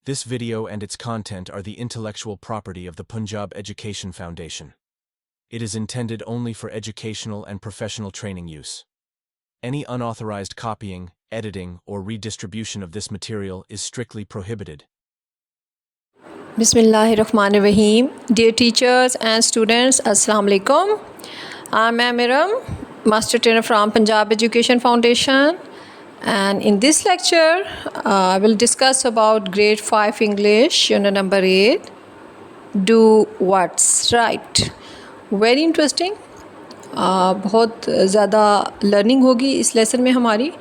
This video and its content are the intellectual property of the Punjab Education Foundation. It is intended only for educational and professional training use. Any unauthorized copying, editing, or redistribution of this material is strictly prohibited. Bismillahirrahmanirrahim. Dear teachers and students, Assalamu alaikum. I'm Amiram, Master Trainer from Punjab Education Foundation. And in this lecture, I will discuss about Grade 5 English, Unit number 8, Do What's Right. Very interesting. बहुत ज़्यादा learning होगी इस lesson में हमारी,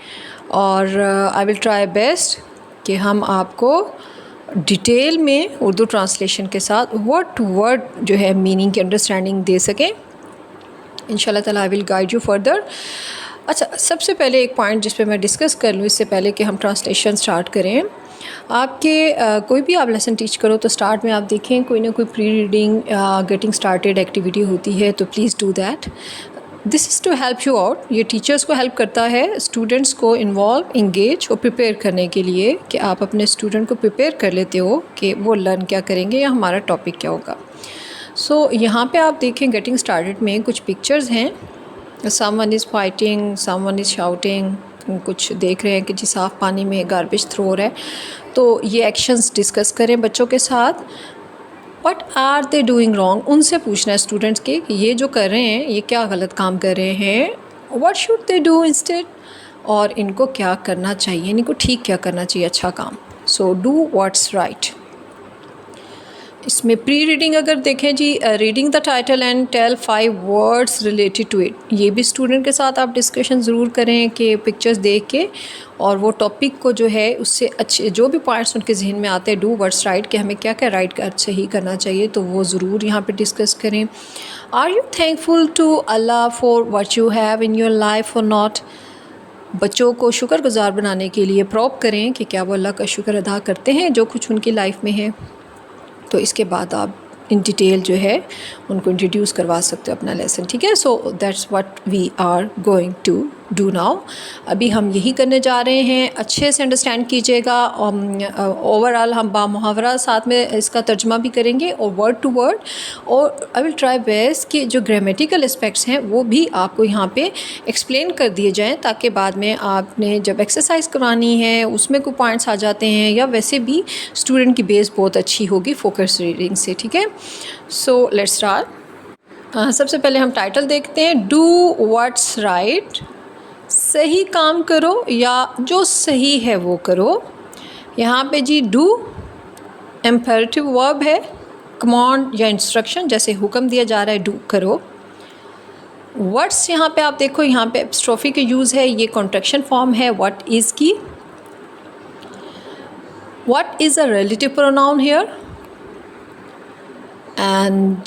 और I will try best कि हम आपको डिटेल में उर्दू ट्रांसलेशन के साथ वर्ड टू वर्ड जो है मीनिंग की अंडरस्टैंडिंग दे सकें। इंशाल्लाह ताला I will guide you further. अच्छा, सबसे पहले एक पॉइंट जिस पे मैं डिस्कस कर लूँ इससे पहले कि हम ट्रांसलेशन स्टार्ट करें, आपके कोई भी आप लेसन टीच करो तो स्टार्ट में आप देखें कोई ना कोई pre reading getting started activity होती है, तो please do that. This is to help you out. ये टीचर्स को हेल्प करता है स्टूडेंट्स को इन्वॉल्व, इंगेज और प्रिपेयर करने के लिए कि आप अपने स्टूडेंट को प्रिपेयर कर लेते हो कि वो लर्न क्या करेंगे या हमारा टॉपिक क्या होगा। सो यहाँ पे आप देखें गेटिंग स्टार्टेड में कुछ पिक्चर्स हैं। Someone is fighting, someone is shouting, कुछ देख रहे हैं कि जी साफ़ पानी में गार्बेज थ्रो हो रहा है। तो ये एक्शंस डिस्कस करें बच्चों के साथ। What are they doing wrong, उनसे पूछना है स्टूडेंट्स के कि ये जो कर रहे हैं ये क्या गलत काम कर रहे हैं। What should they do instead, और इनको क्या करना चाहिए, इनको ठीक क्या करना चाहिए अच्छा काम। So do what's right. इसमें प्री रीडिंग अगर देखें जी, reading the title and tell 5 words related to it, ये भी स्टूडेंट के साथ आप डिस्कशन ज़रूर करें कि पिक्चर्स देख के, और वो टॉपिक को जो है उससे अच्छे जो भी पॉइंट्स उनके जहन में आते हैं, डू वर्ड्स राइट, कि हमें क्या क्या राइट सही करना चाहिए, तो वो ज़रूर यहाँ पे डिस्कस करें। Are you thankful to Allah for what you have in your life और नॉट। बच्चों को शुक्रगुजार बनाने के लिए प्रॉप करें कि क्या वो अल्लाह का शुक्र अदा करते हैं जो कुछ उनकी लाइफ में है। तो इसके बाद आप इन डिटेल जो है उनको इंट्रोड्यूस करवा सकते हो अपना लेसन, ठीक है। So that's what we are going to do now. अभी हम यही करने जा रहे हैं, अच्छे से अंडरस्टैंड कीजिएगा। ओवरऑल हम बामुहावरा साथ में इसका तर्जमा भी करेंगे और वर्ड टू वर्ड, और आई विल ट्राई बेस्ट कि जो ग्रामेटिकल एस्पेक्ट्स हैं वो भी आपको यहाँ पे एक्सप्लेन कर दिए जाएँ, ताकि बाद में आपने जब एक्सरसाइज करानी है उसमें कोई पॉइंट्स आ जाते हैं, या वैसे भी स्टूडेंट की बेस बहुत अच्छी होगी फोकस रीडिंग से, ठीक है। So let's start. सबसे पहले हम टाइटल देखते हैं, डू व्हाट्स राइट, सही काम करो या जो सही है वो करो। यहाँ पे जी डू इम्पेरेटिव वर्ब है, कमांड या इंस्ट्रक्शन, जैसे हुक्म दिया जा रहा है डू करो। व्हाट्स यहाँ पे आप देखो, यहाँ पे एपिस्ट्रोफी का यूज़ है, ये कॉन्ट्रैक्शन फॉर्म है व्हाट इज़ की। What is a relative pronoun here, and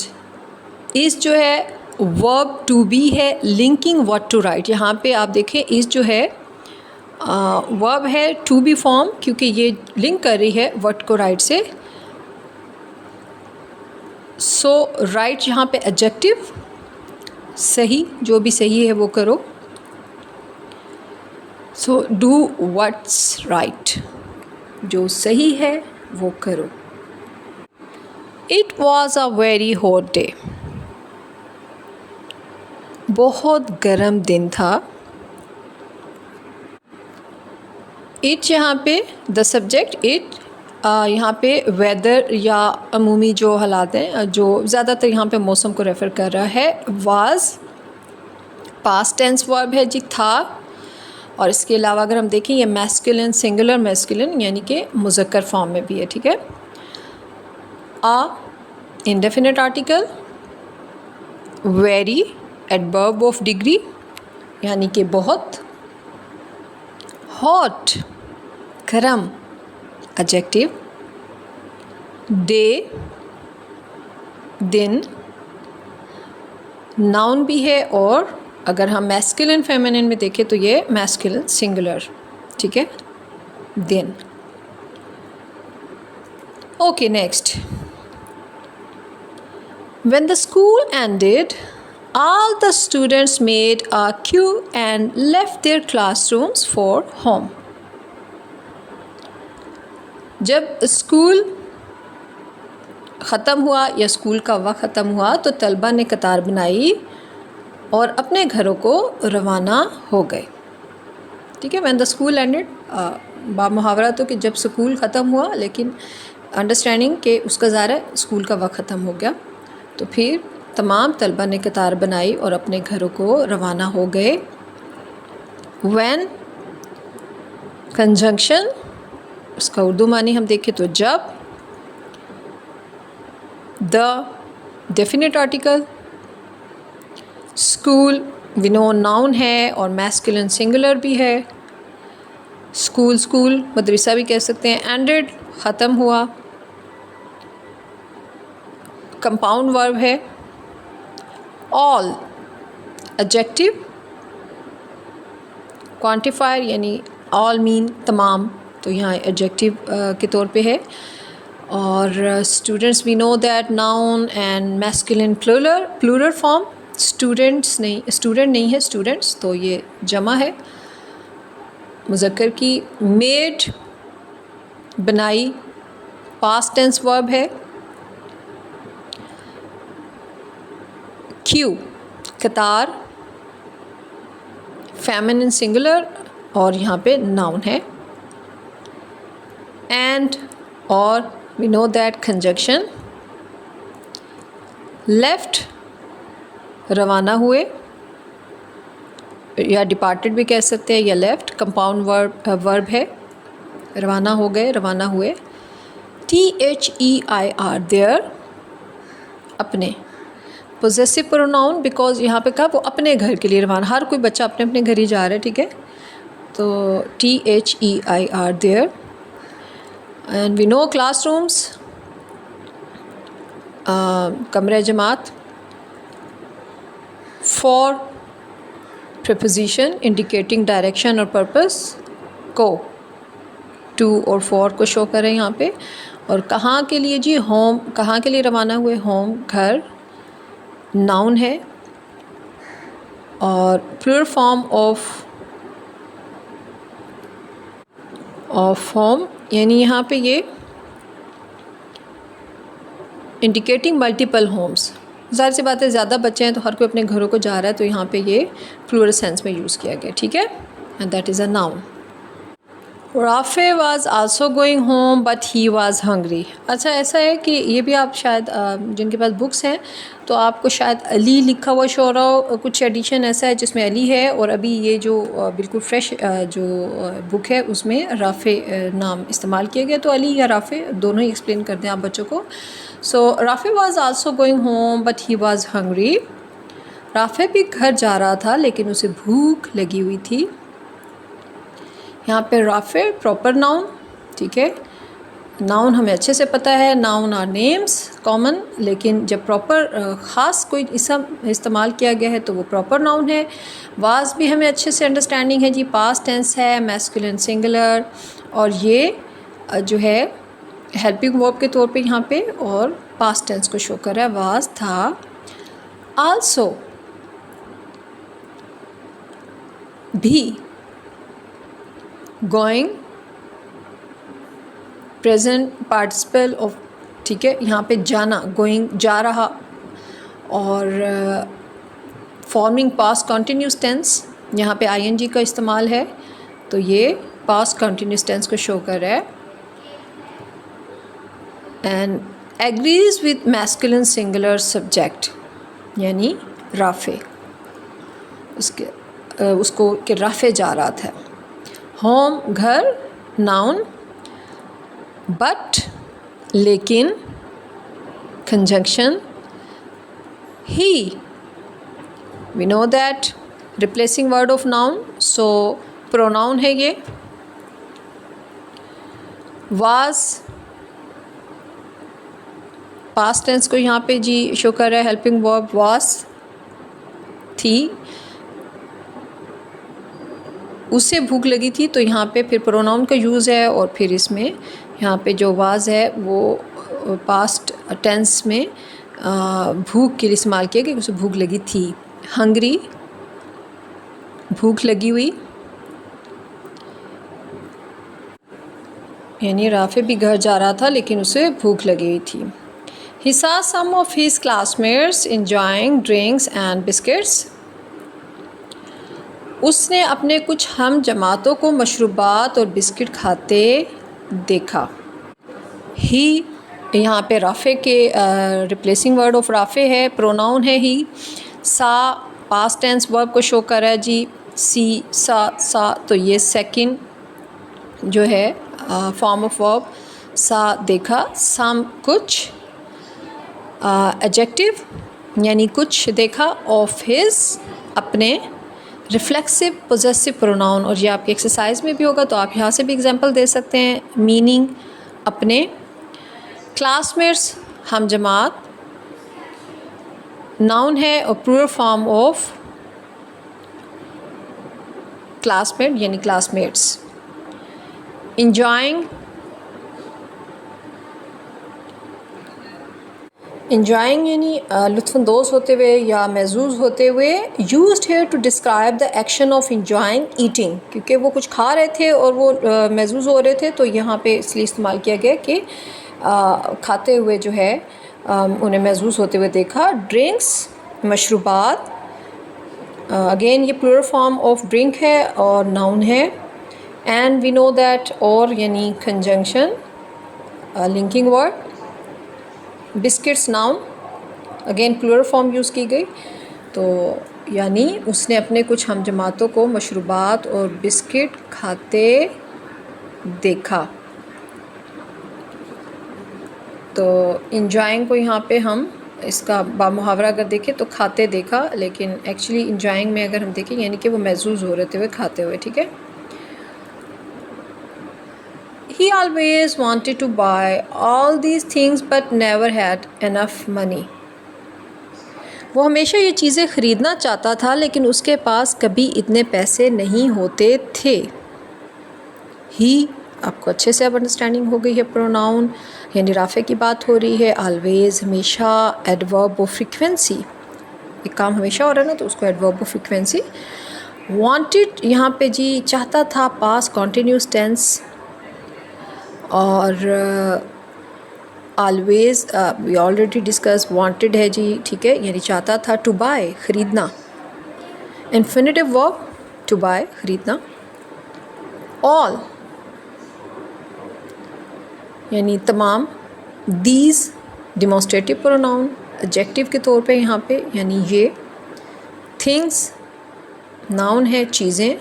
is जो है वर्ब टू बी है, लिंकिंग व्हाट टू राइट। यहाँ पे आप देखें इज़ जो है वर्ब है टू बी फॉर्म, क्योंकि ये लिंक कर रही है व्हाट को राइट से। सो राइट यहाँ पे एडजेक्टिव, सही, जो भी सही है वो करो। सो डू व्हाट्स राइट, जो सही है वो करो। It was a very hot day, बहुत गर्म दिन था। इट यहाँ पे द सब्जेक्ट इट, यहाँ पे वेदर या अमूमी जो हालात हैं, जो ज़्यादातर यहाँ पे मौसम को रेफ़र कर रहा है। वाज पास्ट टेंस वर्ब है जी, था। और इसके अलावा अगर हम देखें ये मैस्कुलिन, सिंगुलर मैस्कुलिन, यानी कि मुज़क्कर फॉर्म में भी है, ठीक है। A indefinite article, very adverb of degree यानी कि बहुत, हॉट गरम एडजेक्टिव, डे दिन नाउन भी है, और अगर हम मैस्कुलिन फेमिनिन में देखें तो ये मैस्कुलिन सिंगुलर, ठीक है, दिन। Okay, next. When the school ended, all the students made a queue and left their classrooms for home. जब स्कूल ख़त्म हुआ या स्कूल का वक्त ख़त्म हुआ तो तलबा ने कतार बनाई और अपने घरों को रवाना हो गए। ठीक है, व्हेन द स्कूल एंडेड, मुहावरा तो कि जब स्कूल ख़त्म हुआ, लेकिन अंडरस्टैंडिंग के उसका ज़ाहिर है स्कूल का वक्त ख़त्म हो गया। तो फिर तमाम तलबा ने कतार बनाई और अपने घरों को रवाना हो गए। व्हेन कंजंक्शन, उसका उर्दू मानी हम देखें तो जब, the definite article, school we know noun है और मैस्कुलिन सिंगुलर भी है, स्कूल स्कूल मदरसा भी कह सकते हैं, एंडेड ख़त्म हुआ, कंपाउंड वर्ब है, ऑल एडजेक्टिव, क्वांटिफायर यानी ऑल मीन तमाम, तो यहाँ एडजेक्टिव के तौर पे है। और students we know that noun and masculine plural form, students नहीं, स्टूडेंट नहीं है स्टूडेंट्स, तो ये जमा है मुज़क्कर की। मेड बनाई, पास्ट टेंस वर्ब है। क्यू कतार, फेमिनिन सिंगुलर और यहाँ पे नाउन है। एंड और we know that conjunction. Left रवाना हुए या डिपार्टेड भी कह सकते हैं, या लेफ्ट कंपाउंड वर्ब है, रवाना हो गए, रवाना हुए। THEIR देयर, अपने, पोजेसिव प्रोनाउन बिकॉज यहाँ पे कहा वो अपने घर के लिए रवाना, हर कोई बच्चा अपने अपने घर ही जा रहा है। ठीक है, तो THEIR there. And we know classrooms, कमरे जमात। फॉर प्रीपोजिशन इंडिकेटिंग डायरेक्शन और पर्पस को, टू और फॉर को शो करें यहाँ पे। और कहाँ के लिए जी, होम, कहाँ के लिए रवाना हुए, होम घर, नाउन है। और प्लूरल फॉर्म ऑफ होम यानी यहाँ पे ये इंडिकेटिंग मल्टीपल होम्स, ज़ाहिर सी बात है ज़्यादा बच्चे हैं तो हर कोई अपने घरों को जा रहा है, तो यहाँ पे ये प्लूरल सेंस में यूज़ किया गया। ठीक है, and that is a noun. Rafe was also going home but he was hungry. अच्छा, ऐसा है कि ये भी आप शायद जिनके पास बुक्स हैं तो आपको शायद अली लिखा हुआ शो रहा हो, कुछ एडिशन ऐसा है जिसमें अली है, और अभी ये जो बिल्कुल फ्रेश जो बुक है उसमें राफे नाम इस्तेमाल किया गया। तो अली या राफे दोनों ही एक्सप्लेन कर दें आप बच्चों को। So Rafay was also going home but he was hungry. Rafay भी घर जा रहा था लेकिन उसे भूख लगी हुई थी। यहाँ पे राफे प्रॉपर नाउन, ठीक है, नाउन हमें अच्छे से पता है, नाउन आर नेम्स कॉमन, लेकिन जब प्रॉपर ख़ास कोई इसम इस्तेमाल किया गया है तो वो प्रॉपर नाउन है। वाज भी हमें अच्छे से अंडरस्टैंडिंग है जी, पास्ट टेंस है, मैस्कुलिन सिंगुलर, और ये जो है हेल्पिंग वर्ब के तौर पे यहाँ पे और पास्ट टेंस को शो कर रहा है, वाज था। आल्सो भी, गोइंग प्रेजेंट पार्टिसिपल ऑफ, ठीक है, यहाँ पे जाना, गोइंग जा रहा, और फॉर्मिंग पास्ट कंटिन्यूस टेंस, यहाँ पे आईएनजी का इस्तेमाल है तो ये पास्ट कंटिन्यूस टेंस को शो कर रहा है। And agrees with masculine singular subject यानी राफे, उसको कि राफे जा रहा था। होम घर नाउन, बट लेकिन conjunction, he we know that replacing word of noun, so pronoun है ये। वाज पास्ट टेंस को यहाँ पे जी शो कर रहा है, हेल्पिंग वर्ब वाज थी, उसे भूख लगी थी तो यहाँ पे फिर प्रोनाउन का यूज़ है, और फिर इसमें यहाँ पे जो वाज है वो पास्ट टेंस में भूख के लिए इस्तेमाल किया कि उसे भूख लगी थी। हंग्री भूख लगी हुई। यानी राफे भी घर जा रहा था लेकिन उसे भूख लगी हुई थी। He saw some of his classmates enjoying drinks and biscuits. उसने अपने कुछ हम जमातों को मशरूबात और बिस्किट खाते देखा। ही यहाँ पे राफ़े के रिप्लेसिंग वर्ड ऑफ राफ़े है, प्रोनाउन है ही। सा पास्ट टेंस वर्ब को शो कर रहा है जी। सी सा तो ये सेकंड जो है फॉर्म ऑफ वर्ब। सा देखा, सम कुछ, एडजेक्टिव यानी कुछ देखा, ऑफ हिज अपने, रिफ्लेक्सिव पोजेसिव प्रोनाउन। और ये आपकी एक्सरसाइज में भी होगा तो आप यहाँ से भी एग्जांपल दे सकते हैं। मीनिंग अपने, क्लासमेट्स हम जमात, नाउन है और प्लूरल फॉर्म ऑफ क्लासमेट यानी क्लासमेट्स। इंजॉइंग यानी लुत्फ़अंदोज़ होते हुए या महजूज़ होते हुए। Used here to describe the action of enjoying eating, क्योंकि वो कुछ खा रहे थे और वो महजूज़ हो रहे थे तो यहाँ पे इसलिए इस्तेमाल किया गया कि खाते हुए जो है उन्हें महजूज़ होते हुए देखा। ड्रिंक्स मशरूबात, अगेन ये प्लूरल फॉर्म ऑफ ड्रिंक है और नाउन है। एंड वी नो दैट और यानी conjunction, linking word. Biscuits noun, again plural form use की गई तो यानी उसने अपने कुछ हम जमातों को मशरूबात और बिस्किट खाते देखा। तो इंजॉइंग को यहाँ पे हम इसका बामुहावरा अगर देखें तो खाते देखा, लेकिन एक्चुअली इंजॉइंग में अगर हम देखें यानी कि वो महजूज़ हो रहे थे खाते हुए, ठीक है। He always wanted to buy all these things but never had enough money. वो हमेशा ये चीज़ें ख़रीदना चाहता था लेकिन उसके पास कभी इतने पैसे नहीं होते थे। ही आपको अच्छे से अब अंडरस्टैंडिंग हो गई है। प्रोनाउन यानी राफ़े की बात हो रही है। ऑलवेज़ हमेशा, एडवर्ब ऑफ फ्रीक्वेंसी, एक काम हमेशा हो रहा है ना तो उसको एडवर्ब ऑफ फ्रीक्वेंसी। वांटेड यहाँ पे जी चाहता था, पास कॉन्टिन्यूस टेंस। और always we already discuss, wanted है जी, ठीक है, यानी चाहता था। टू बाय ख़रीदना, इन्फिनिटिव वर्ब टू बाय ख़रीदना। ऑल यानी तमाम। दीज डिमॉन्स्ट्रेटिव प्रोनाउन एडजेक्टिव के तौर पे यहाँ पे, यानी ये। थिंग्स नाउन है, चीज़ें।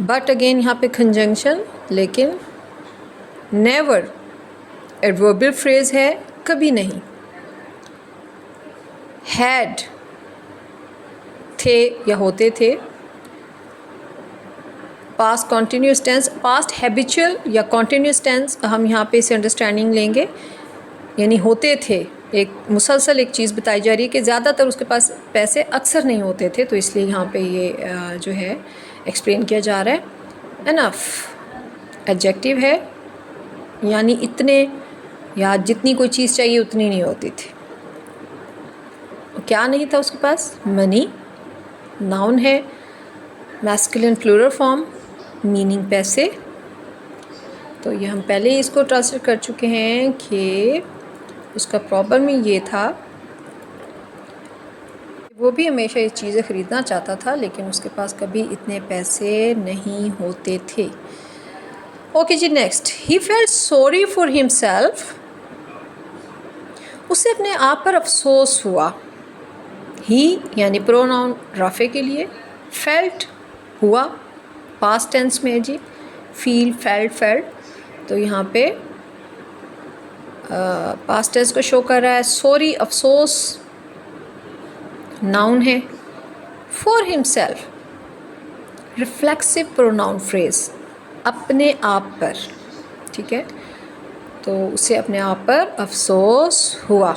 बट अगेन यहाँ पे कंजंक्शन, लेकिन। नेवर एडवर्बियल फ्रेज है, कभी नहीं। हैड थे या होते थे। Past continuous tense, past habitual या कॉन्टीन्यूस टेंस हम यहाँ पे इसे अंडरस्टैंडिंग लेंगे, यानी होते थे। एक मुसलसल एक चीज़ बताई जा रही है कि ज़्यादातर उसके पास पैसे अक्सर नहीं होते थे, तो इसलिए यहाँ पे ये जो है एक्सप्लेन किया जा रहा है। एनफ एडजेक्टिव है, यानी इतने या जितनी कोई चीज़ चाहिए उतनी नहीं होती थी। क्या नहीं था उसके पास? मनी नाउन है, मैस्कुलिन प्लूरल फॉर्म, मीनिंग पैसे। तो ये हम पहले ही इसको ट्रांसलेट कर चुके हैं कि उसका प्रॉब्लम ही ये था, वो भी हमेशा ये चीज़ें ख़रीदना चाहता था लेकिन उसके पास कभी इतने पैसे नहीं होते थे। ओके जी, next. He felt sorry for himself, उसे अपने आप पर अफसोस हुआ। ही यानी प्रोनाउन राफ़े के लिए, फेल्ट हुआ पास्ट टेंस में जी। फील, फेल्ट, फेल्ट, तो यहाँ पे पास्ट टेंस को शो कर रहा है। सॉरी अफसोस नाउन है। For himself reflexive pronoun phrase, अपने आप पर, ठीक है, तो उसे अपने आप पर अफसोस हुआ।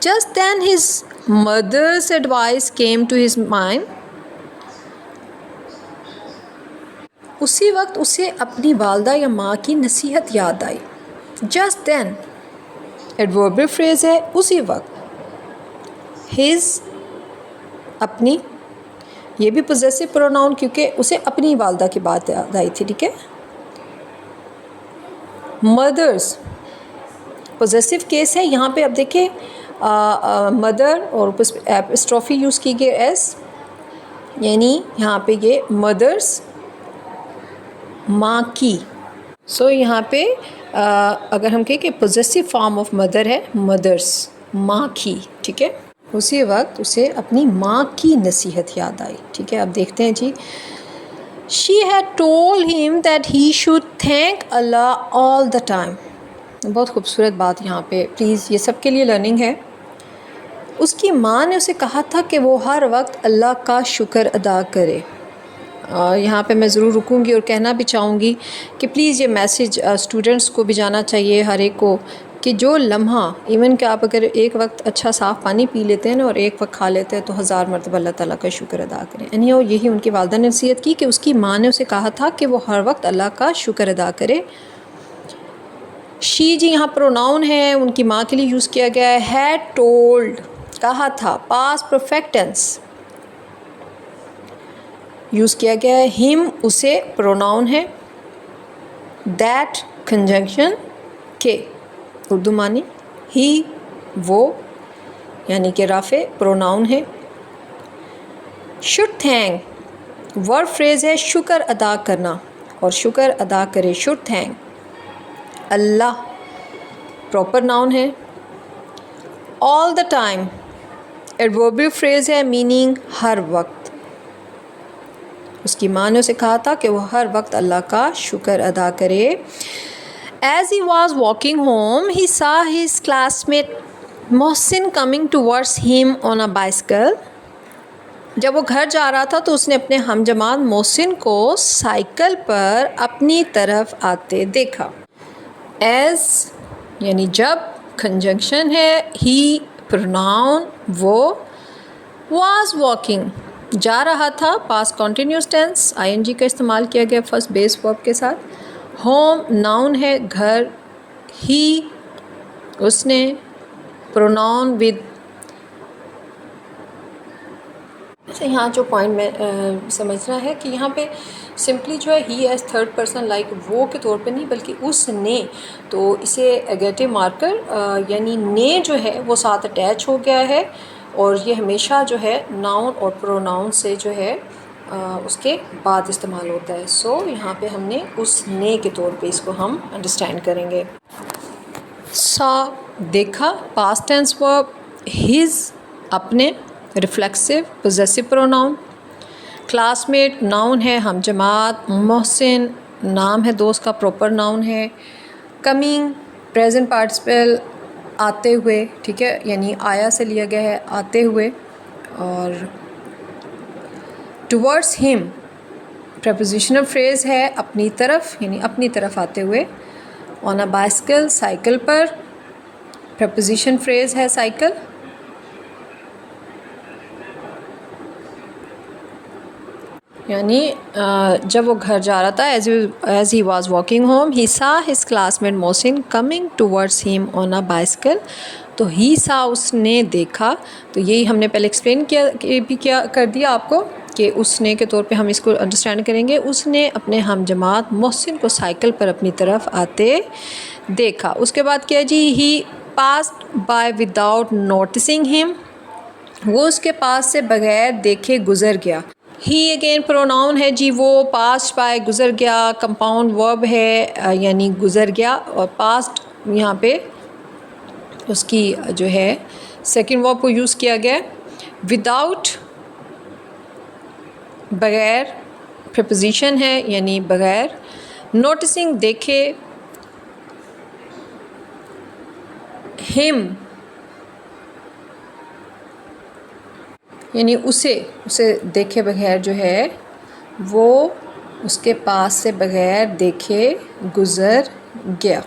Just then his mother's advice came to his mind, उसी वक्त उसे अपनी वालदा या माँ की नसीहत याद आई। जस्ट देन एडवर्बियल फ्रेज है, उसी वक्त। हिज अपनी, ये भी पोजेसिव प्रोनाउन क्योंकि उसे अपनी वालदा की बात याद आई थी, ठीक है। मदर्स पोजेसिव केस है। यहाँ पे अब देखिए मदर और एपिस्ट्रॉफी यूज़ की गई एस, यानी यहाँ पे ये मदर्स माँ की। सो यहाँ पे अगर हम कहें कि पोजेसिव फॉर्म ऑफ मदर है मदर्स, माँ की, ठीक है। उसी वक्त उसे अपनी माँ की नसीहत याद आई, ठीक है। अब देखते हैं जी। She had told him that he should thank Allah all the time. बहुत खूबसूरत बात यहाँ पे, प्लीज़ ये सबके लिए लर्निंग है। उसकी माँ ने उसे कहा था कि वो हर वक्त अल्लाह का शुक्र अदा करे। यहाँ पे मैं ज़रूर रुकूंगी और कहना भी चाहूँगी कि प्लीज़ ये मैसेज स्टूडेंट्स को भी जाना चाहिए, हर एक को, कि जो लम्हा इवन कि आप अगर एक वक्त अच्छा साफ़ पानी पी लेते हैं ना और एक वक्त खा लेते हैं तो हज़ार मरतबा अल्लाह ताला का शुक्र अदा करें। यानी यही उनकी वालदा ने नसीहत की कि उसकी माँ ने उसे कहा था कि वो हर वक्त अल्लाह का शुक्र अदा करे। शी जी यहाँ प्रोनाउन है, उनकी माँ के लिए यूज़ किया गया है। हैड टोल्ड कहा था, पास्ट परफेक्ट टेंस यूज़ किया गया है। हिम उसे प्रोनाउन है। दैट कंजंक्शन के उर्दू मानी। ही वो यानी कि राफ़े प्रोनाउन है। शुड थैंक वर्ब फ्रेज़ है शुक्र अदा करना, और शुक्र अदा करे should thank. Allah proper noun है। All the time adverbial phrase है मीनिंग हर वक्त। उसकी माँ ने उसे कहा था कि वो हर वक्त अल्लाह का शुक्र अदा करे। As he was walking home, he saw his classmate Mohsin coming towards him on a bicycle. जब वो घर जा रहा था तो उसने अपने हमजमात मोहसिन को साइकिल पर अपनी तरफ आते देखा। As यानी जब, कंजंक्शन है, he प्रोनाउन वो, was walking जा रहा था, पास्ट कॉन्टिन्यूस टेंस ing का इस्तेमाल किया गया फर्स्ट बेस वर्ब के साथ। होम नाउन है घर। ही उसने, प्रोनाउन विद। अच्छा, यहाँ जो पॉइंट में समझना है कि यहाँ पे सिंपली जो है ही एज थर्ड पर्सन लाइक वो के तौर पे नहीं, बल्कि उसने, तो इसे एगेटिव मार्कर यानी ने जो है वो साथ अटैच हो गया है, और ये हमेशा जो है नाउन और प्रोनाउन से जो है उसके बाद इस्तेमाल होता है। सो यहाँ पे हमने उसने के तौर पे इसको हम अंडरस्टैंड करेंगे। सा देखा, पास्ट टेंस वर्ब। हिज अपने, reflexive possessive pronoun. Classmate noun है हमजमात। मोहसिन नाम है दोस्त का, प्रॉपर नाउन है। कमिंग प्रेजेंट पार्टिसिपल आते हुए, ठीक है, यानी आया से लिया गया है आते हुए। और टुवर्ड्स हिम प्रपोजिशनल फ्रेज़ है अपनी तरफ, यानी अपनी तरफ आते हुए। ऑन अ बाइसिकल साइकिल पर, प्रपोजिशन फ्रेज़ है साइकिल। यानी जब वो घर जा रहा था, as he was walking home, he saw his classmate Mohsin coming towards him on a bicycle. तो ही सा उसने देखा, तो यही हमने पहले एक्सप्लेन किया कर दिया आपको कि उसने के तौर पे हम इसको अंडरस्टैंड करेंगे। उसने अपने हमजमात मोहसिन को साइकिल पर अपनी तरफ आते देखा। उसके बाद क्या जी, he passed by without noticing him, वो उसके पास से बगैर देखे गुज़र गया। ही अगेन प्रोनाउन है जी, वो पास्ट बाय गुज़र गया, कंपाउंड वर्ब है यानी गुज़र गया, और पास्ट यहाँ पे उसकी जो है सेकंड वर्ब को यूज़ किया गया। विदाउट बगैर, प्रपोजिशन है यानी बगैर। नोटिसिंग देखे। हिम यानी उसे देखे बगैर जो है वो उसके पास से बगैर देखे गुज़र गया।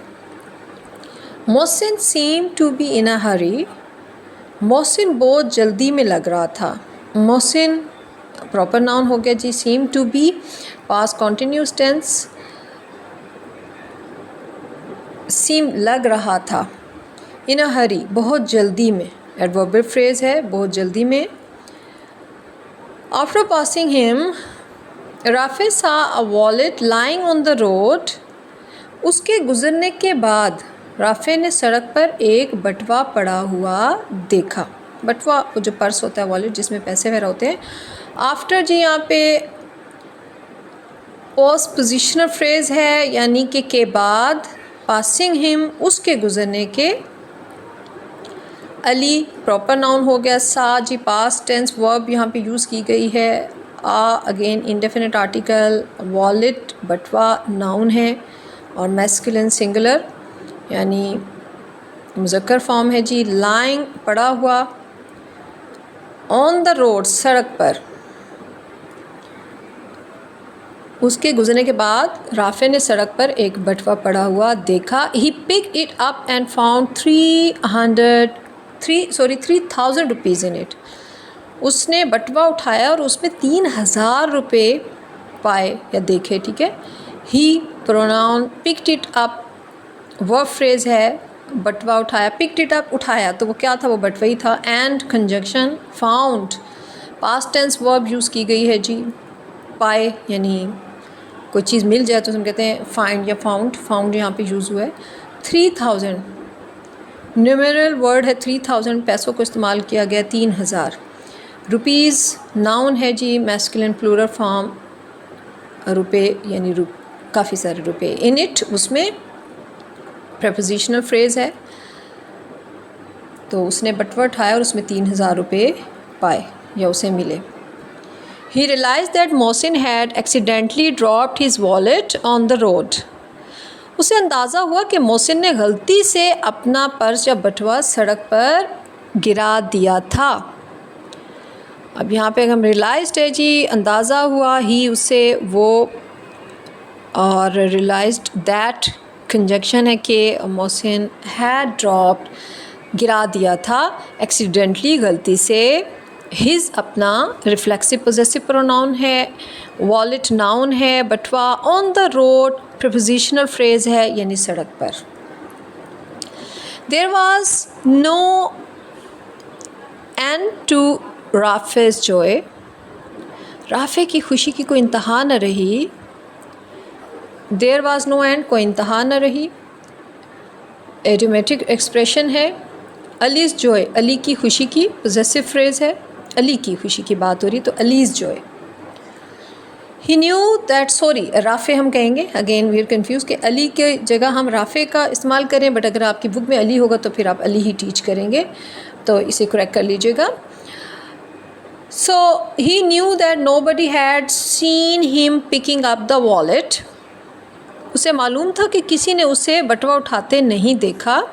Mohsin seem to be in a hurry, Mohsin बहुत जल्दी में लग रहा था। मोहसिन प्रॉपर नाउन हो गया जी। Seem to be past continuous tense, seem लग रहा था। इन अ हरी बहुत जल्दी में, एडवर्बियल फ्रेज़ है बहुत जल्दी में। After passing him, Rafay saw a wallet lying on the road, उसके गुजरने के बाद राफे ने सड़क पर एक बटवा पड़ा हुआ देखा। बटवा वो जो पर्स होता है, वॉलेट जिसमें पैसे वगैरह होते हैं। आफ्टर जी यहाँ पे पोस्ट पोजिशनल फ्रेज़ है, यानी कि के बाद। पासिंग हिम उसके गुजरने के। अली प्रॉपर नाउन हो गया। सा जी पास्ट टेंस वर्ब यहाँ पे यूज़ की गई है। Again indefinite article. वॉलेट बटवा नाउन है और मैस्कुलिन सिंगुलर यानी मुज़क्कर फॉर्म है जी। लाइंग पड़ा हुआ। ऑन द रोड सड़क पर। उसके गुजरने के बाद राफे ने सड़क पर एक बटवा पड़ा हुआ देखा। He pick it up and found 3,000 rupees in it. उसने बटवा उठाया और उसमें 3,000 रुपये पाए या देखे, ठीक है। He pronoun picked it up verb phrase है, बटवा उठाया। पिक्ड इट अप उठाया तो वो क्या था, वो बटवा ही था। And conjunction found past tense verb use की गई है जी। पाए यानी कोई चीज़ मिल जाए तो हम कहते हैं फाइंड या फाउंड। फाउंड यहाँ पे यूज़ हुआ है। 3,000 न्यूमेरल वर्ड है। 3,000 पैसों को इस्तेमाल किया गया। 3,000 रुपीज़ नाउन है जी, मैस्कुलिन प्लूरल फॉर्म। रुपए यानी काफ़ी सारे रुपए। इन इट उसमें प्रेपोजिशनल फ्रेज़ है। तो उसने बटवा उठाया और उसमें 3,000 रुपये पाए या उसे मिले। He realized that Mohsin had accidentally dropped his wallet on the road. उसे अंदाज़ा हुआ कि मोहसिन ने गलती से अपना पर्स या बटवा सड़क पर गिरा दिया था। अब यहाँ पे हम रियलाइज्ड है जी, अंदाज़ा हुआ। ही उसे वो और रियलाइज्ड दैट कंजक्शन है कि मोहसिन हैड ड्रॉप्ड गिरा दिया था, एक्सीडेंटली गलती से। हिज अपना रिफ्लेक्सिव पोजेसिव प्रोनाउन है। वॉलेट नाउन है। बटवा on the road prepositional phrase है यानी सड़क पर। There was no end to Rafay's joy. Rafay की खुशी की कोई इंतहा न रही। देयर वाज नो एंड कोई इंतहा न रही। एडियोमेटिक एक्सप्रेशन है। अलीज़ जॉय अली की खुशी की पोजेसिव फ्रेज़ है। अली की खुशी की बात हो रही तो Ali's joy. He knew that sorry Rafay हम कहेंगे, अगेन वी आर कन्फ्यूज कि अली के जगह हम राफ़े का इस्तेमाल करें, बट अगर आपकी बुक में अली होगा तो फिर आप अली ही टीच करेंगे, तो इसे करेक्ट कर लीजिएगा। So he knew that nobody had seen him picking up the wallet. उसे मालूम था कि किसी ने उसे बटवा उठाते नहीं देखा।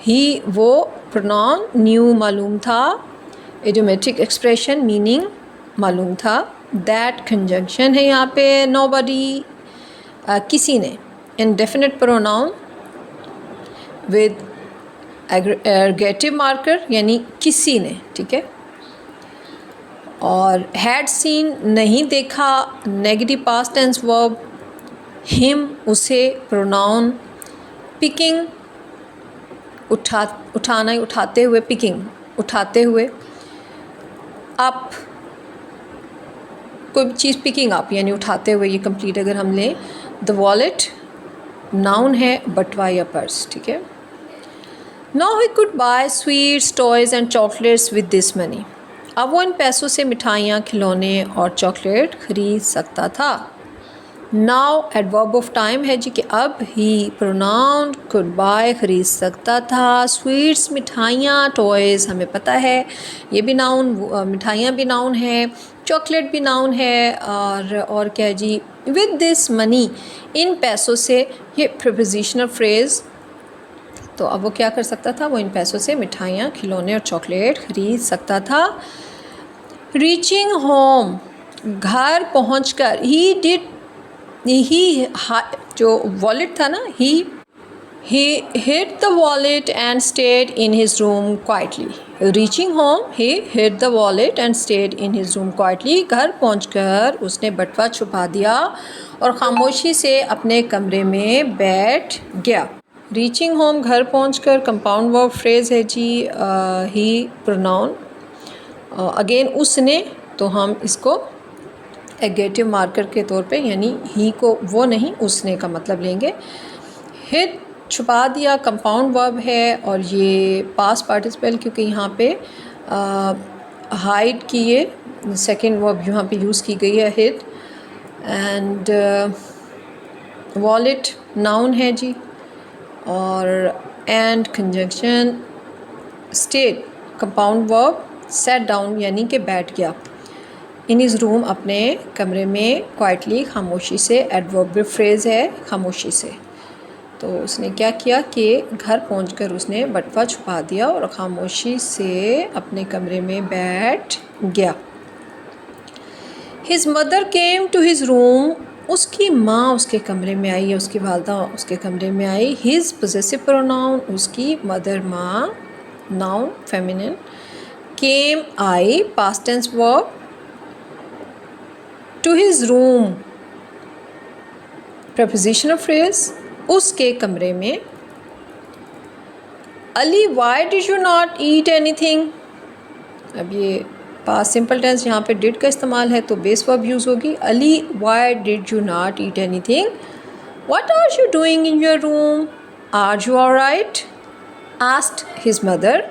ही वो प्रोनाउन न्यू मालूम था। इडियोमेटिक एक्सप्रेशन मीनिंग मालूम था। दैट कंजंक्शन है यहाँ पे। नोबडी किसी ने। इंडेफिनिट प्रोनाउन विद एग्रेगेटिव मार्कर यानी किसी ने, ठीक है। और हैड सीन नहीं देखा, negative past tense verb. Him उसे, प्रोनाउन। पिकिंग उठाना, उठाते हुए, पिकिंग उठाते हुए। अप कोई चीज़ पिकिंग अप यानी उठाते हुए, ये कंप्लीट अगर हम लें। द वॉलेट नाउन है, बटवा या पर्स, ठीक है। Now he could buy sweets, toys and chocolates with this money. अब वो इन पैसों से मिठाइयाँ, खिलौने और चॉकलेट ख़रीद सकता था। नाउ एडवर्ब ऑफ टाइम है जी कि अब। ही प्रोनाउन कुड बाय ख़रीद सकता था। स्वीट्स मिठाइयाँ, टॉयज़ हमें पता है ये भी नाउन, मिठाइयाँ भी नाउन है, चॉकलेट भी नाउन है। और क्या है जी, विद दिस मनी इन पैसों से, ये प्रीपोजिशनल फ्रेज़। तो अब वो क्या कर सकता था, वो इन पैसों से मिठाइयाँ, खिलौने और चॉकलेट ख़रीद सकता था। रीचिंग होम घर पहुँचकर। ही जो वॉलेट था ना, ही hid the wallet and stayed in his room quietly. Reaching home, he hid the wallet and stayed in his room quietly. घर पहुंचकर उसने बटवा छुपा दिया और खामोशी से अपने कमरे में बैठ गया। रीचिंग होम घर पहुंचकर कंपाउंड वर्ब फ्रेज़ है जी। ही प्रोनाउन अगेन उसने, तो हम इसको एग्रेगेटिव मार्कर के तौर पे यानी ही को वो नहीं उसने का मतलब लेंगे। हिड छुपा दिया कंपाउंड वर्ब है और ये पास्ट पार्टिसिपल क्योंकि यहाँ पे हाइड किए सेकेंड वर्ब यहाँ पे यूज़ की गई है हिड। एंड वॉलेट नाउन है जी और and conjunction state compound verb set down यानी कि बैठ गया इन इज़ रूम अपने कमरे में क्वाइटली खामोशी से एडवर्बियल फ्रेज़ है खामोशी से। तो उसने क्या किया कि घर पहुंचकर उसने बटवा छुपा दिया और खामोशी से अपने कमरे में बैठ गया। His mother came to his room, उसकी माँ उसके कमरे में आई या उसकी वालदा उसके कमरे में आई। हिज पोजेसिव प्रोनाउन उसकी मदर माँ, नाउन फेमिनिन। केम आई past tense verb. To his room prepositional phrase उसके कमरे में। Ali why did you not eat anything, अब ये पास्ट सिंपल टेंस यहाँ पे डिड का इस्तेमाल है तो बेस वर्ब यूज़ होगी। Ali why did you not eat anything, what are you doing in your room, are you alright, asked his mother.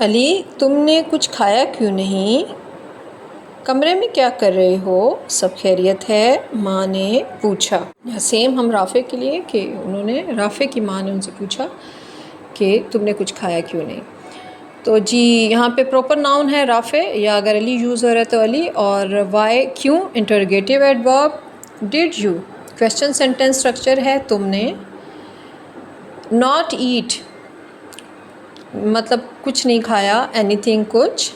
Ali तुमने कुछ खाया क्यों नहीं, कमरे में क्या कर रहे हो, सब खैरियत है, माँ ने पूछा। या सेम हम राफ़े के लिए कि उन्होंने राफ़े की माँ ने उनसे पूछा कि तुमने कुछ खाया क्यों नहीं। तो जी यहाँ पे प्रॉपर नाउन है राफ़े या अगर अली यूज़ हो रहा है तो अली। और वाई क्यों interrogative adverb. Did you question sentence structure है तुमने। नॉट ईट मतलब कुछ नहीं खाया, एनीथिंग कुछ।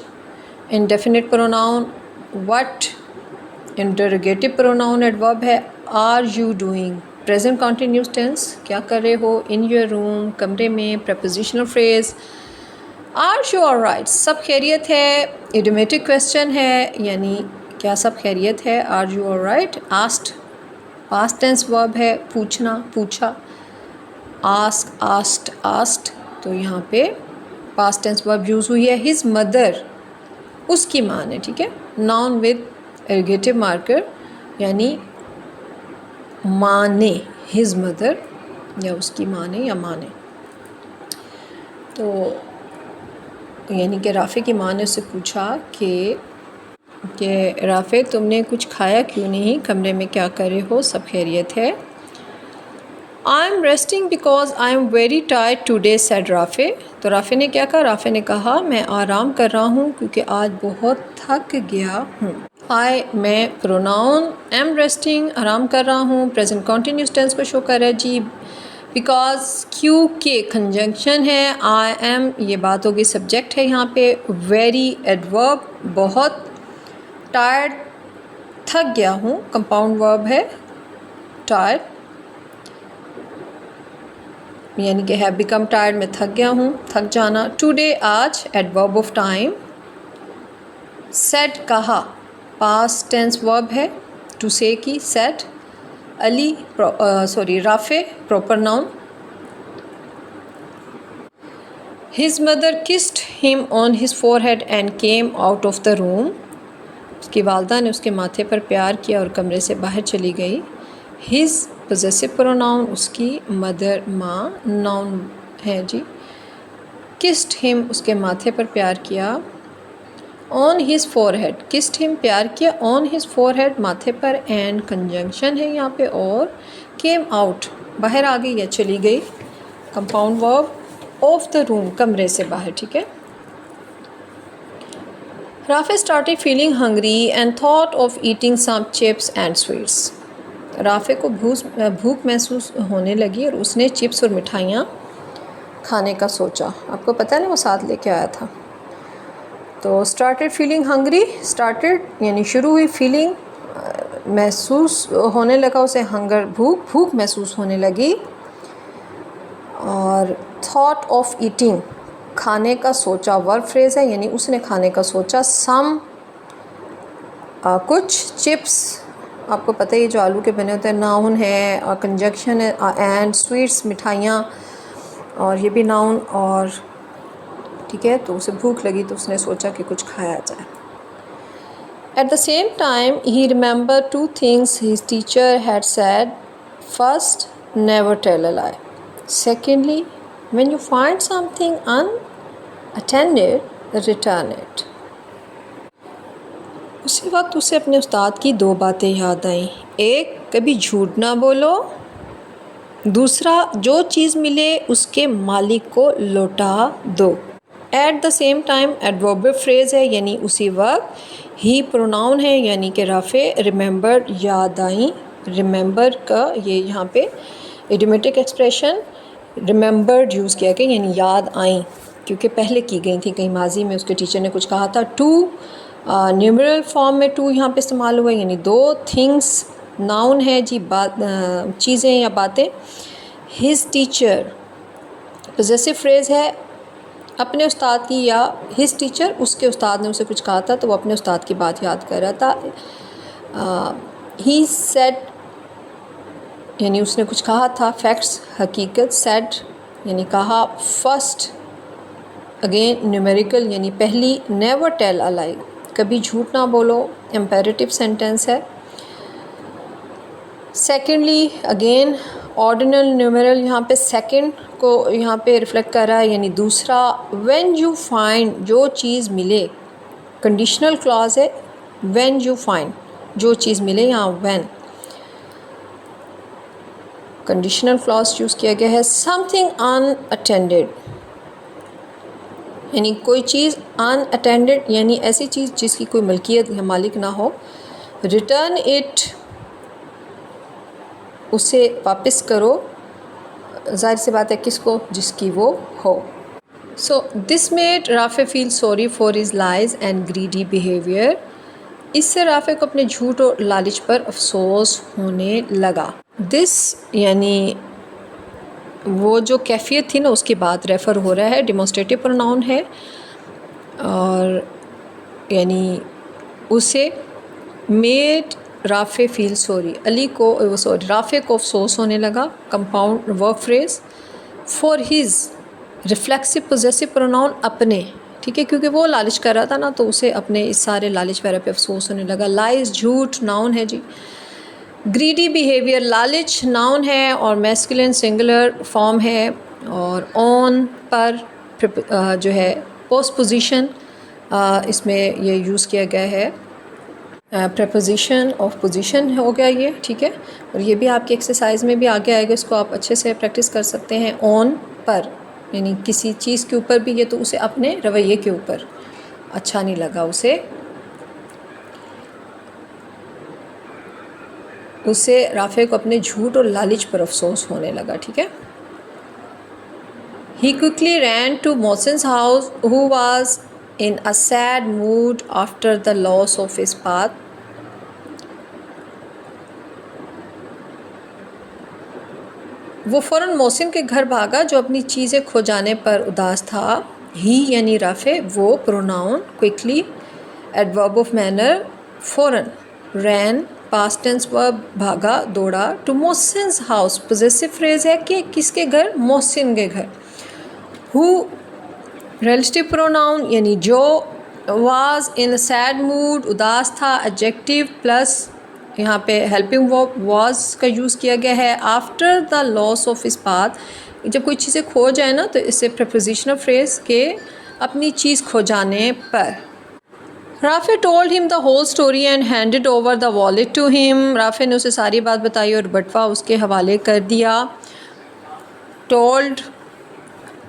Indefinite pronoun what interrogative pronoun adverb है। Are you doing present continuous tense क्या कर रहे हो। इन योर रूम कमरे में prepositional phrase. Are you alright सब खैरियत है। इडियोमेटिक क्वेश्चन है यानी क्या सब खैरियत है। Are you alright. Asked past tense verb है पूछना पूछा। आस्क आस्क्ड आस्क्ड तो यहाँ पे पास्ट टेंस वर्ब यूज़ हुई है। हिज मदर उसकी माँ ने, ठीक है, नाउन विद एरोगेटिव मार्कर यानी माँ ने, हिज मदर या उसकी माँ ने या माँ ने। तो यानी कि राफ़े की माँ ने उससे पूछा कि राफ़े तुमने कुछ खाया क्यों नहीं, कमरे में क्या कर रहे हो, सब खैरियत है। I am resting because I am very tired today said Rafay. तो राफ़े ने क्या कहा, राफ़े ने कहा मैं आराम कर रहा हूँ क्योंकि आज बहुत थक गया हूँ। आई मैं प्रोनाउन, एम रेस्टिंग आराम कर रहा हूँ, प्रेजेंट कॉन्टिन्यूस टेंस को शो कर रहा है जी। बिकॉज क्यू के कंजंक्शन है। आई एम ये बात होगी सब्जेक्ट है यहाँ पे। वेरी एडवर्ब बहुत। टायर्ड थक गया हूँ कंपाउंड वर्ब है टायर्ड यानी कि हैव बिकम टायर्ड में थक गया हूँ, थक जाना। टुडे आज एडवर्ब ऑफ टाइम। सेड कहा पास्ट टेंस वर्ब है टू से की said. Ali Rafay proper noun. His mother kissed him on his forehead and came out of the room. उसकी वालदा ने उसके माथे पर प्यार किया और कमरे से बाहर चली गई। हिज पोजेसिव प्रोनाउन उसकी मदर माँ, नाउन है जी। किस्ड हिम उसके माथे पर प्यार किया। On his forehead kissed him प्यार किया ऑन हिज फोरहेड माथे पर। एंड कंजंक्शन है यहाँ पे और। केम आउट बाहर आ गई या चली गई, compound verb of the room कमरे से बाहर, ठीक है। Rafay started feeling hungry and thought of eating some chips and sweets. Rafay को भूख महसूस होने लगी और उसने चिप्स और मिठाइयाँ खाने का सोचा। आपको पता है ना वो साथ लेके आया था। तो स्टार्टेड फीलिंग हंग्री, स्टार्टेड यानी शुरू हुई, फीलिंग महसूस होने लगा उसे, हंगर भूख महसूस होने लगी। और थॉट ऑफ ईटिंग खाने का सोचा वर्ब फ्रेज़ है यानी उसने खाने का सोचा। सम कुछ, चिप्स आपको पता है ये जो आलू के बने होते हैं, नाउन है और कंजक्शन है। एंड स्वीट्स मिठाइयाँ और ये भी नाउन और, ठीक है। तो उसे भूख लगी तो उसने सोचा कि कुछ खाया जाए। At the same time, he remembered two things his teacher had said. First, never tell a lie. Secondly, when you find something unattended, return it. उसी वक्त उसे अपने उस्ताद की दो बातें याद आईं। एक, कभी झूठ ना बोलो। दूसरा, जो चीज़ मिले उसके मालिक को लौटा दो। At the same time adverbial phrase है, यानी उसी वक्त। ही प्रोनाउन है, यानी कि राफ़े। रिमेंबर, याद आई। रिमेंबर का ये यहाँ पे इडियोमेटिक एक्सप्रेशन रिमेंबर्ड यूज़ किया गया, यानी याद आई, क्योंकि पहले की गई थी कहीं माजी में, उसके टीचर ने कुछ कहा था। टू, न्यूमरल फॉर्म में टू यहाँ पे इस्तेमाल हुआ, यानी दो। थिंग्स नाउन है जी, बात, चीज़ें या बातें। हिज टीचर पॉसेसिव फ्रेज़ है, अपने उस्ताद की, या हिज टीचर, उसके उस्ताद ने उसे कुछ कहा था तो वो अपने उस्ताद की बात याद कर रहा था। ही सेड, यानी उसने कुछ कहा था। फैक्ट्स, हकीकत। सेड यानी कहा। फर्स्ट, अगेन न्यूमेरिकल, यानी पहली। नेवर टेल अ लाई, कभी झूठ ना बोलो, इम्पेरेटिव सेंटेंस है। सेकेंडली, अगेन ऑर्डिनल न्यूमेरल यहाँ पे सेकंड को यहाँ पे रिफ्लेक्ट कर रहा है, यानी दूसरा। व्हेन यू फाइंड, जो चीज़ मिले। कंडीशनल क्लॉज है, व्हेन यू फाइंड, जो चीज़ मिले, यहाँ व्हेन कंडीशनल क्लॉज यूज़ किया गया है। समथिंग अनअटेंडेड, यानी कोई चीज़ अनअटेंडेड, यानी ऐसी चीज़ जिसकी कोई मलकियत या मालिक ना हो। रिटर्न इट, उसे वापस करो। ज़ाहिर सी बात है किसको, जिसकी वो हो। So this made Rafay feel sorry for his lies and greedy behaviour. इससे राफ़े को अपने झूठ और लालच पर अफसोस होने लगा। दिस यानी वो जो कैफियत थी ना, उसकी बात रेफ़र हो रहा है, डिमॉन्स्ट्रेटिव प्रोनाउन है, और यानी उसे made Rafay feel sorry, Ali को सॉरी राफ़े को अफसोस होने लगा। Compound verb phrase for his reflexive possessive pronoun, अपने, ठीक है, क्योंकि वो लालच कर रहा था ना, तो उसे अपने इस सारे लालच वगैरह पे अफसोस होने लगा। लाइज, झूठ, नाउन है जी। ग्रीडी बिहेवियर, लालच नाउन है और मैस्कुलिन सिंगुलर फॉर्म है, और ऑन, पर जो है पोस्ट पोजीशन, इसमें ये यूज़ किया गया है। प्रेपोजिशन ऑफ पोजीशन हो गया ये, ठीक है, और ये भी आपकी एक्सरसाइज में भी आगे आएगा, इसको आप अच्छे से प्रैक्टिस कर सकते हैं। ऑन, पर, यानी किसी चीज़ के ऊपर भी, ये तो उसे अपने रवैये के ऊपर अच्छा नहीं लगा, उसे राफ़े को अपने झूठ और लालच पर अफसोस होने लगा, ठीक है। He quickly ran to Mohsin's house, who was in a sad mood after the loss of his path. वो फ़ौरन मोहसिन के घर भागा जो अपनी चीज़ें खो जाने पर उदास था। ही यानी राफ़े, वो pronoun. Quickly adverb of manner, फ़ौरन। रैन पास्ट टेंस वर्ब, भागा, दौड़ा। टू मोहसिन्स हाउस पॉसेसिव फ्रेज़ है कि किसके घर, मोहसिन के घर। हु रिलेटिव प्रोनाउन, यानी जो। Was in a sad mood, उदास था। एडजेक्टिव प्लस यहाँ पे हेल्पिंग वर्ब वाज का यूज़ किया गया है। After the loss of his path, जब कोई चीज़ें खो जाए ना, तो इससे प्रपोजिशनल फ्रेज़ के अपनी चीज़ खो जाने पर। Rafay told him the whole story and handed over the wallet to him. Rafay ने उसे सारी बात बताई और बटवा उसके हवाले कर दिया। Told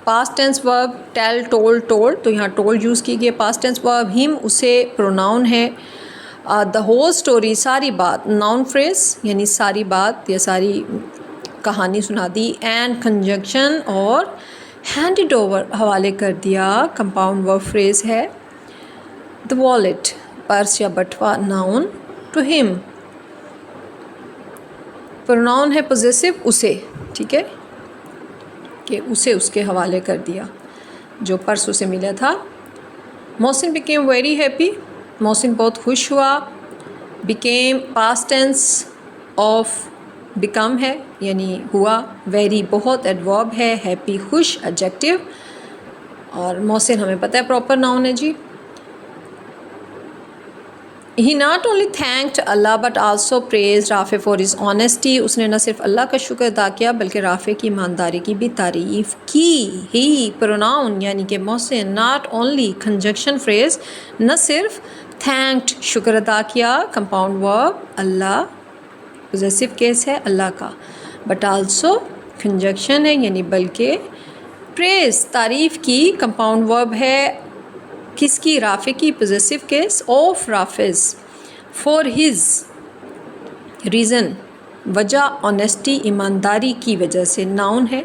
past tense verb, tell, told, told, तो यहाँ टोल्ड यूज़ की गई पास्ट टेंस वर्ब। हिम उसे प्रोनाउन है। द होल स्टोरी, सारी बात, नाउन फ्रेज़, यानी सारी बात या सारी कहानी सुना दी। एंड कंजंक्शन, और हैंडेड ओवर, हवाले कर दिया, कंपाउंड वर्ब फ्रेज़ है। द वॉलेट, पर्स या बटवा, नाउन। टू हिम, प्रोनाउन है पॉसेसिव, उसे, ठीक है, कि उसे उसके हवाले कर दिया जो पर्स उसे मिला था। Mohsin became very happy, Mohsin बहुत खुश हुआ। Became past tense of become है, यानी हुआ। वेरी बहुत एडवर्ब है। हैप्पी खुश एडजेक्टिव, और मोहसिन हमें पता है प्रॉपर नाउन है जी। He not only thanked Allah but also praised Rafi for his honesty. उसने न सिर्फ अल्लाह का शुक्र अदा किया बल्कि राफ़े की ईमानदारी की भी तारीफ़ की. He pronoun यानी कि Mohsin not only conjunction phrase, न सिर्फ thanked शुक्र अदा किया, compound verb अल्लाह, possessive case है अल्लाह का, but also conjunction है यानी बल्कि, praise तारीफ़ की, compound verb है किसकी, राफ़े की, possessive case of राफ़िज़, for his reason वजह, ऑनेस्टी ईमानदारी की वजह से, नाउन है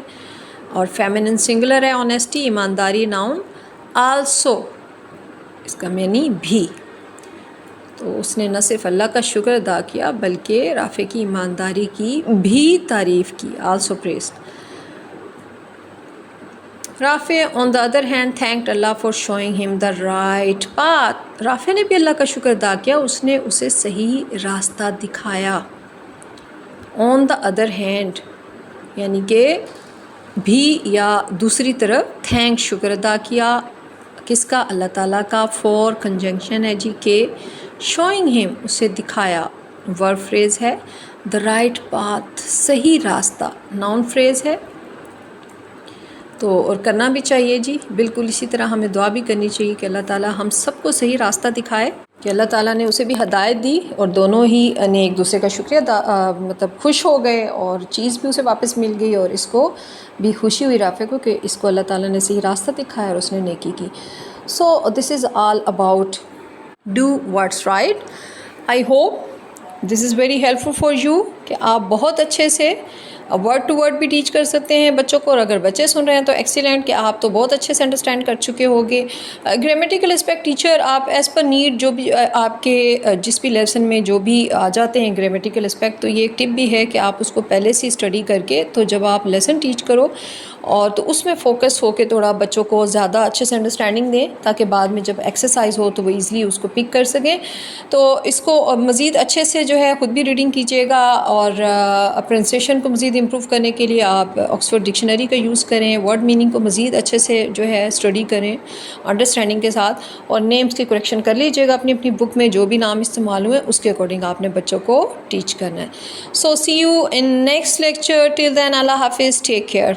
और फेमिनिन सिंगुलर है ऑनेस्टी, ईमानदारी नाउन, आल्सो इसका मैनी भी. तो उसने न सिर्फ अल्लाह का शुक्र अदा किया बल्कि राफ़े की ईमानदारी की भी तारीफ़ की, also praised. Rafay on the other hand thanked Allah for showing him the right path. Rafay ने भी अल्लाह का शुक्र अदा किया, उसने उसे सही रास्ता दिखाया. ऑन द अदर हैंड यानी कि भी या दूसरी तरफ, थैंक शुक्र अदा किया किसका, अल्लाह ताला का, फॉर कंजंक्शन है जी के, शोइंग हिम उसे दिखाया, वर्ब फ्रेज़ है, द राइट पाथ सही रास्ता, नाउन फ्रेज़ है. तो और करना भी चाहिए जी, बिल्कुल इसी तरह हमें दुआ भी करनी चाहिए कि अल्लाह ताला हम सबको सही रास्ता दिखाए, कि अल्लाह ताला ने उसे भी हदायत दी और दोनों ही ने एक दूसरे का शुक्रिया मतलब खुश हो गए और चीज़ भी उसे वापस मिल गई और इसको भी खुशी हुई राफ़े को कि इसको अल्लाह ताला ने सही रास्ता दिखाया और उसने नेकी की. So this is all about do what's right. I hope this is very helpful for you कि आप बहुत अच्छे से वर्ड टू वर्ड भी टीच कर सकते हैं बच्चों को, और अगर बच्चे सुन रहे हैं तो एक्सीलेंट कि आप तो बहुत अच्छे से अंडरस्टैंड कर चुके होंगे. ग्रामेटिकल एस्पेक्ट टीचर आप एज़ पर नीड जो भी आपके जिस भी लेसन में जो भी आ जाते हैं ग्रामेटिकल एस्पेक्ट, तो ये एक टिप भी है कि आप उसको पहले से स्टडी करके, तो जब आप लेसन टीच करो और तो उसमें फ़ोकस हो के थोड़ा बच्चों को ज़्यादा अच्छे से अंडरस्टैंडिंग दें ताकि बाद में जब एक्सरसाइज हो तो वो ईज़िली उसको पिक कर सकें. तो इसको मज़ीद अच्छे से जो है ख़ुद भी रीडिंग कीजिएगा और प्रोनाउंसिएशन को मज़ीद इम्प्रूव करने के लिए आप ऑक्सफोर्ड डिक्शनरी का यूज़ करें, वर्ड मीनिंग को मज़ीद अच्छे से जो है स्टडी करें अंडरस्टैंडिंग के साथ, और नेम्स की करेक्शन कर लीजिएगा अपनी अपनी बुक में, जो भी नाम इस्तेमाल हुए उसके अकॉर्डिंग आपने बच्चों को टीच करना है. So see you in next lecture. Till then अल्लाह हाफिज़, टेक केयर.